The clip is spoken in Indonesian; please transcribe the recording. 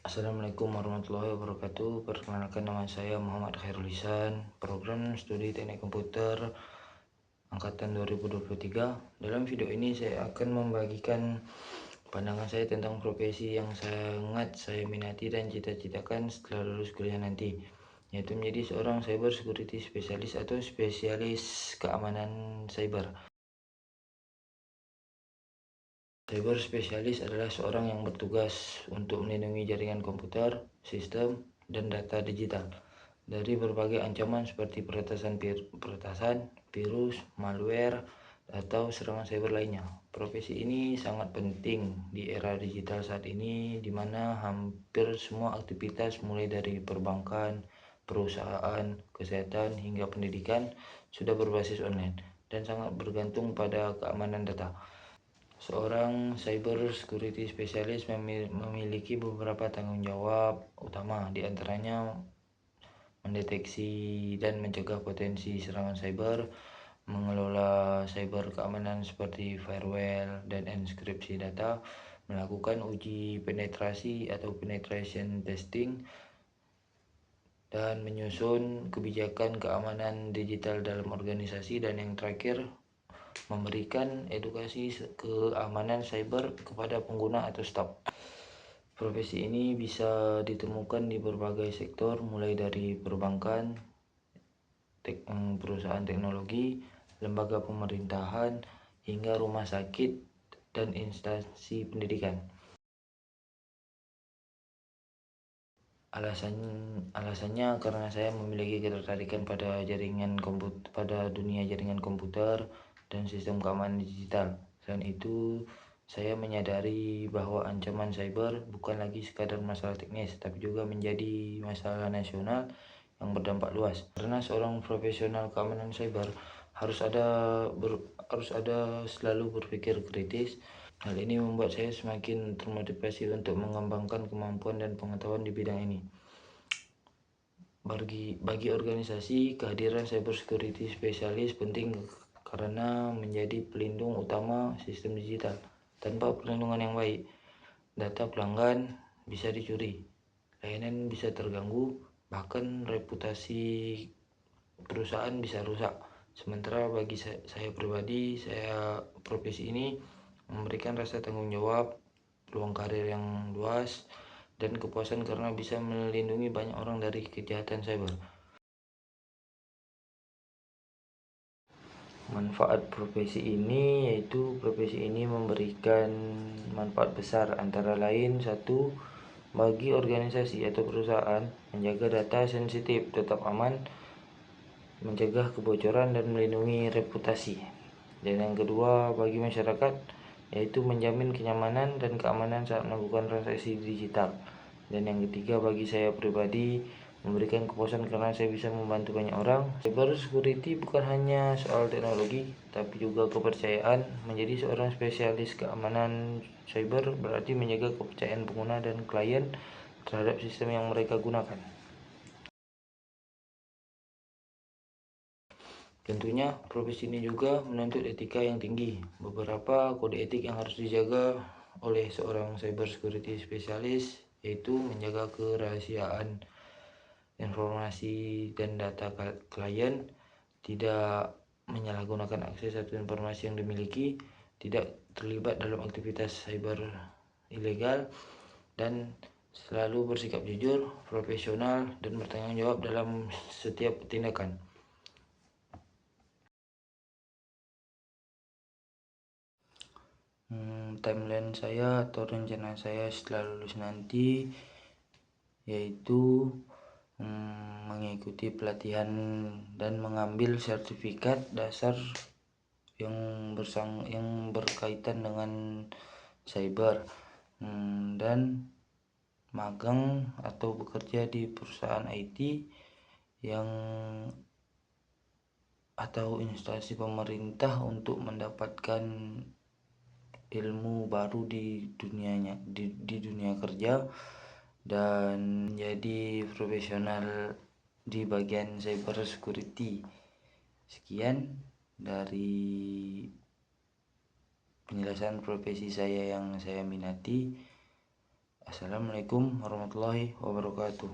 Assalamualaikum warahmatullahi wabarakatuh. Perkenalkan, nama saya Muhammad Khairul Ihsan, program studi teknik komputer angkatan 2023. Dalam video ini saya akan membagikan pandangan saya tentang profesi yang sangat saya minati dan cita-citakan setelah lulus kuliah nanti, yaitu menjadi seorang cyber security spesialis atau spesialis keamanan cyber. Cyber spesialis adalah seorang yang bertugas untuk melindungi jaringan komputer, sistem, dan data digital dari berbagai ancaman seperti peretasan, virus, malware, atau serangan cyber lainnya. Profesi ini sangat penting di era digital saat ini, di mana hampir semua aktivitas mulai dari perbankan, perusahaan, kesehatan, hingga pendidikan sudah berbasis online dan sangat bergantung pada keamanan data. Seorang cyber security spesialis memiliki beberapa tanggung jawab utama, diantaranya mendeteksi dan mencegah potensi serangan cyber, mengelola cyber keamanan seperti firewall dan enkripsi data, melakukan uji penetrasi atau penetration testing, dan menyusun kebijakan keamanan digital dalam organisasi, dan yang terakhir, memberikan edukasi keamanan cyber kepada pengguna atau staf. Profesi ini bisa ditemukan di berbagai sektor, mulai dari perbankan, perusahaan teknologi, lembaga pemerintahan, hingga rumah sakit dan instansi pendidikan. Alasannya karena saya memiliki ketertarikan pada dunia jaringan komputer dan sistem keamanan digital. Selain itu, saya menyadari bahwa ancaman cyber bukan lagi sekadar masalah teknis, tapi juga menjadi masalah nasional yang berdampak luas. Karena seorang profesional keamanan cyber harus ada selalu berpikir kritis. Hal ini membuat saya semakin termotivasi untuk mengembangkan kemampuan dan pengetahuan di bidang ini. Bagi organisasi, kehadiran cyber security spesialis penting karena menjadi pelindung utama sistem digital. Tanpa perlindungan yang baik, data pelanggan bisa dicuri, layanan bisa terganggu, bahkan reputasi perusahaan bisa rusak. Sementara bagi saya pribadi, profesi ini memberikan rasa tanggung jawab, peluang karir yang luas, dan kepuasan karena bisa melindungi banyak orang dari kejahatan cyber. Manfaat profesi ini yaitu profesi ini memberikan manfaat besar, antara lain: 1. Bagi organisasi atau perusahaan, menjaga data sensitif tetap aman, mencegah kebocoran, dan melindungi reputasi. Dan yang kedua, bagi masyarakat, yaitu menjamin kenyamanan dan keamanan saat melakukan transaksi digital. Dan yang ketiga, bagi saya pribadi, memberikan kepuasan karena saya bisa membantu banyak orang. Cyber security bukan hanya soal teknologi, tapi juga kepercayaan. Menjadi seorang spesialis keamanan cyber berarti menjaga kepercayaan pengguna dan klien terhadap sistem yang mereka gunakan. Tentunya profesi ini juga menuntut etika yang tinggi. Beberapa kode etik yang harus dijaga oleh seorang cyber security spesialis yaitu menjaga kerahasiaan informasi dan data klien, tidak menyalahgunakan akses atau informasi yang dimiliki, tidak terlibat dalam aktivitas cyber ilegal, dan selalu bersikap jujur, profesional, dan bertanggung jawab dalam setiap tindakan. Timeline saya atau rencana saya setelah lulus nanti yaitu mengikuti pelatihan dan mengambil sertifikat dasar yang berkaitan dengan cyber, dan magang atau bekerja di perusahaan IT atau instansi pemerintah untuk mendapatkan ilmu baru di dunia kerja dan menjadi profesional di bagian cyber security. Sekian dari penjelasan profesi saya yang saya minati. Assalamualaikum warahmatullahi wabarakatuh.